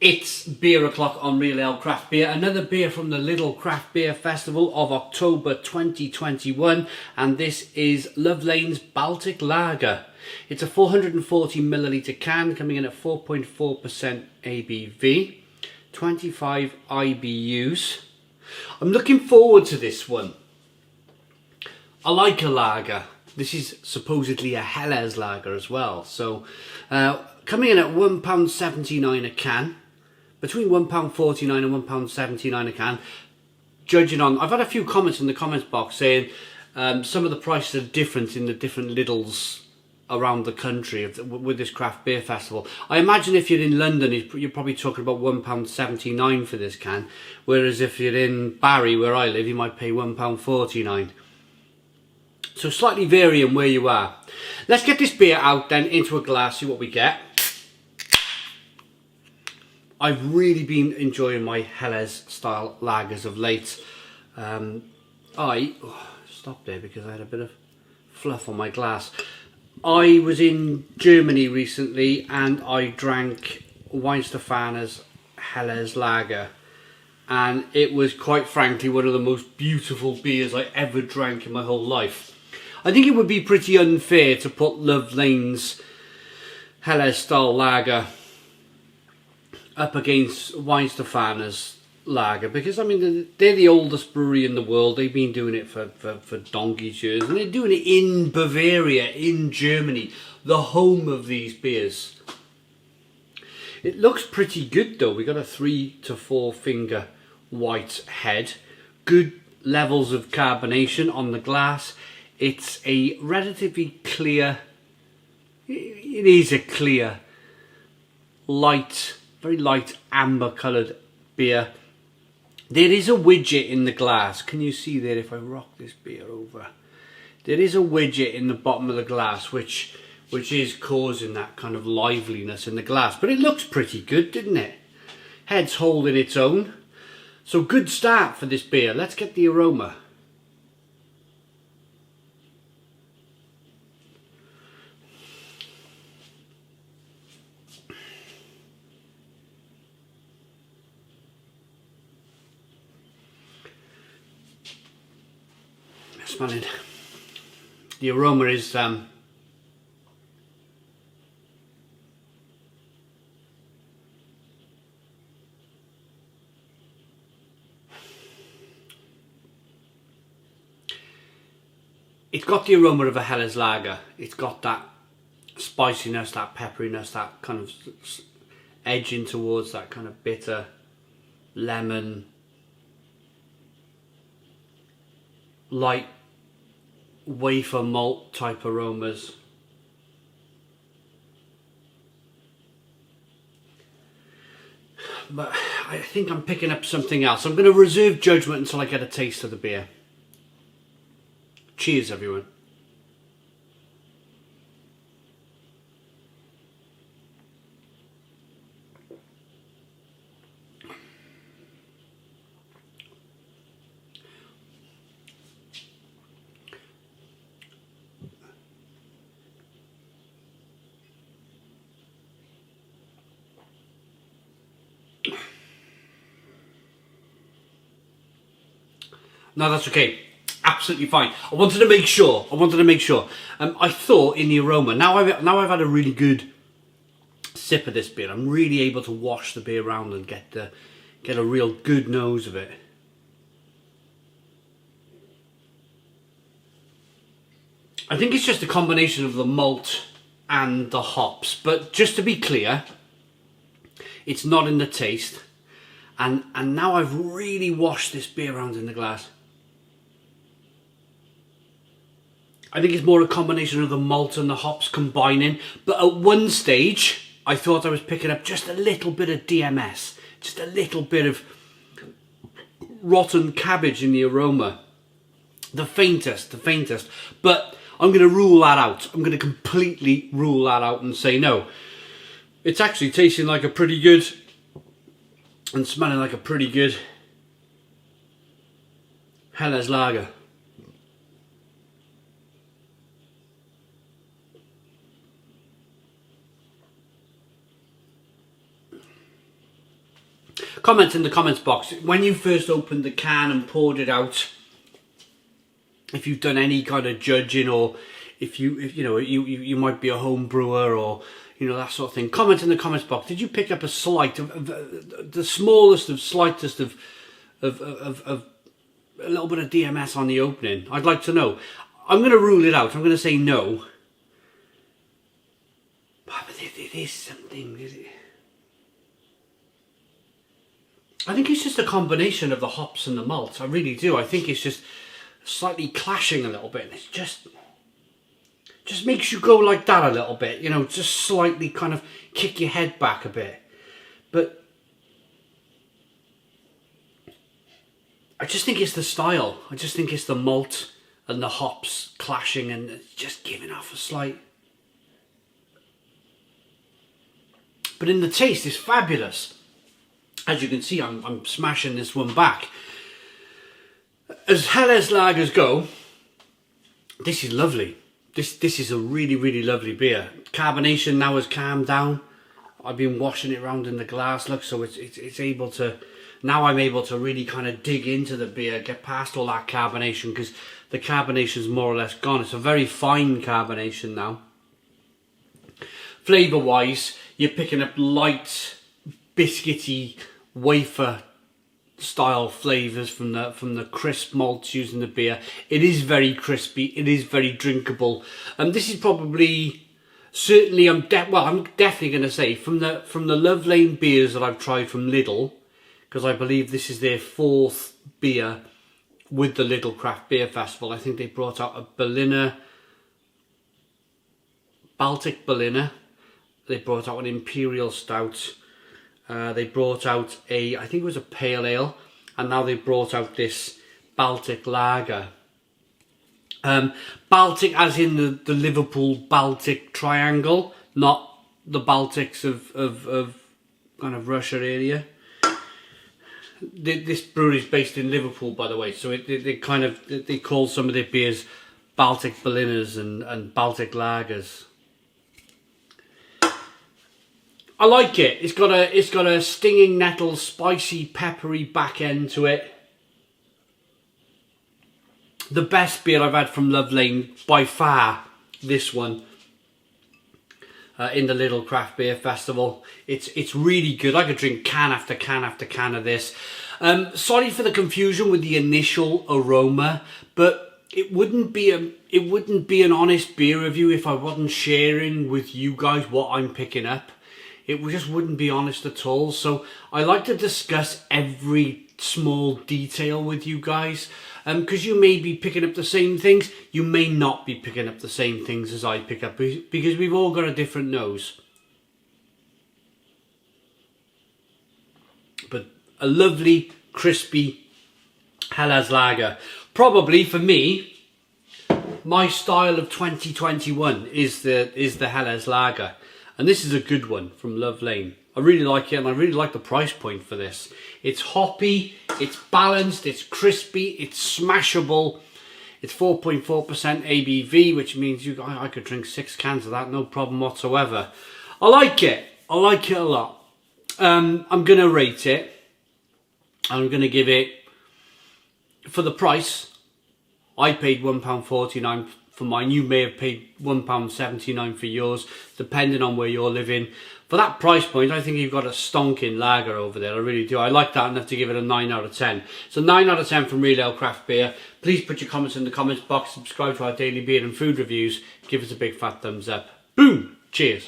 It's Beer O'Clock on Real Ale Craft Beer, another beer from the Lidl Craft Beer Festival of October 2021, and this is Lovelane's Baltic Lager. It's a 440ml can coming in at 4.4% ABV, 25 IBUs. I'm looking forward to this one. I like a lager. This is supposedly a Halas lager as well. So coming in at £1.79 a can. Between £1.49 and £1.79 a can. Judging on, I've had a few comments in the comments box saying some of the prices are different in the different Lidls around the country with this craft beer festival. I imagine if you're in London, you're probably talking about £1.79 for this can, whereas if you're in Barry, where I live, you might pay £1.49. So slightly varying where you are. Let's get this beer out then into a glass, see what we get. I've really been enjoying my Halas style lagers of late. Stop there because I had a bit of fluff on my glass. I was in Germany recently and I drank Weihenstephaner's Halas lager, and it was quite frankly one of the most beautiful beers I ever drank in my whole life. I think it would be pretty unfair to put Lovelane's Halas style lager up against Weihenstephaner's lager, because I mean they're the oldest brewery in the world. They've been doing it for donkey's years, and they're doing it in Bavaria, in Germany, the home of these beers. It looks pretty good though. We got a 3 to 4 finger white head, good levels of carbonation on the glass. It's a relatively clear, it is a clear, light, very light amber coloured beer. There is a widget in the glass. Can you see there if I rock this beer over? There is a widget in the bottom of the glass which is causing that kind of liveliness in the glass. But it looks pretty good, didn't it? Head's holding its own. So good start for this beer. Let's get the aroma. Smelling. The aroma is it's got the aroma of a Halas lager. It's got that spiciness, that pepperiness, that kind of edging towards that kind of bitter lemon, light wafer malt type aromas. But I think I'm picking up something else. I'm going to reserve judgment until I get a taste of the beer. Cheers, everyone. No, that's okay. Absolutely fine. I wanted to make sure. I thought in the aroma. Now I've had a really good sip of this beer. I'm really able to wash the beer around and get a real good nose of it. I think it's just a combination of the malt and the hops. But just to be clear, it's not in the taste. And now I've really washed this beer around in the glass. I think it's more a combination of the malt and the hops combining. But at one stage, I thought I was picking up just a little bit of DMS. Just a little bit of rotten cabbage in the aroma. The faintest. But I'm going to rule that out. I'm going to completely rule that out and say no. It's actually tasting like a pretty good and smelling like a pretty good Halas lager. comment in the comments box when you first opened the can and poured it out. If you've done any kind of judging, or if you know you might be a home brewer, or you know, that sort of thing. Comment in the comments box. Did you pick up a slight of the smallest of slightest of a little bit of DMS on the opening? I'd like to know. I'm going to rule it out. I'm going to say no. But it is something. I think it's just a combination of the hops and the malt. I really do. I think it's just slightly clashing a little bit. And it's just makes you go like that a little bit. You know, just slightly kind of kick your head back a bit. But I just think it's the style. I just think it's the malt and the hops clashing and just giving off a slight. But in the taste, it's fabulous. As you can see, I'm smashing this one back. As Halas lagers go, this is lovely. This is a really, really lovely beer. Carbonation now has calmed down. I've been washing it around in the glass, look, so it's able to. Now I'm able to really kind of dig into the beer, get past all that carbonation, because the carbonation's more or less gone. It's a very fine carbonation now. Flavour wise, you're picking up light, biscuity, wafer style flavours from the crisp malts used in the beer. It is very crispy, it is very drinkable. This is probably, certainly I'm definitely going to say from the Love Lane beers that I've tried from Lidl, because I believe this is their 4th beer with the Lidl Craft Beer Festival. I think they brought out a Berliner, Baltic Berliner. They brought out an Imperial Stout. They brought out I think it was a Pale Ale. And now they brought out this Baltic Lager. Baltic as in the Liverpool Baltic Triangle, not the Baltics of kind of Russia area. This brewery is based in Liverpool, by the way, so they call some of their beers Baltic Berliners and Baltic Lagers. I like it. It's got a stinging nettle, spicy, peppery back end to it. The best beer I've had from Love Lane by far, this one. In the Lidl Craft Beer Festival. It's really good. I could drink can after can after can of this. Sorry for the confusion with the initial aroma, but it wouldn't be an honest beer review if I wasn't sharing with you guys what I'm picking up. It just wouldn't be honest at all. So I like to discuss every small detail with you guys, because you may be picking up the same things, you may not be picking up the same things as I pick up, because we've all got a different nose. But a lovely, crispy Halas lager. Probably for me, my style of 2021 is the Halas lager. And this is a good one from Love Lane. I really like it, and I really like the price point for this. It's hoppy, it's balanced, it's crispy, it's smashable. It's 4.4% ABV, which means I could drink 6 cans of that, no problem whatsoever. I like it. I like it a lot. I'm going to rate it. I'm going to give it, for the price, I paid £1.49 for mine. You may have paid £1.79 for yours, depending on where you're living. For that price point, I think you've got a stonking lager over there. I really do. I like that enough to give it a 9 out of 10. So 9 out of 10 from Real Ale Craft Beer. Please put your comments in the comments box. Subscribe to our daily beer and food reviews. Give us a big fat thumbs up. Boom! Cheers.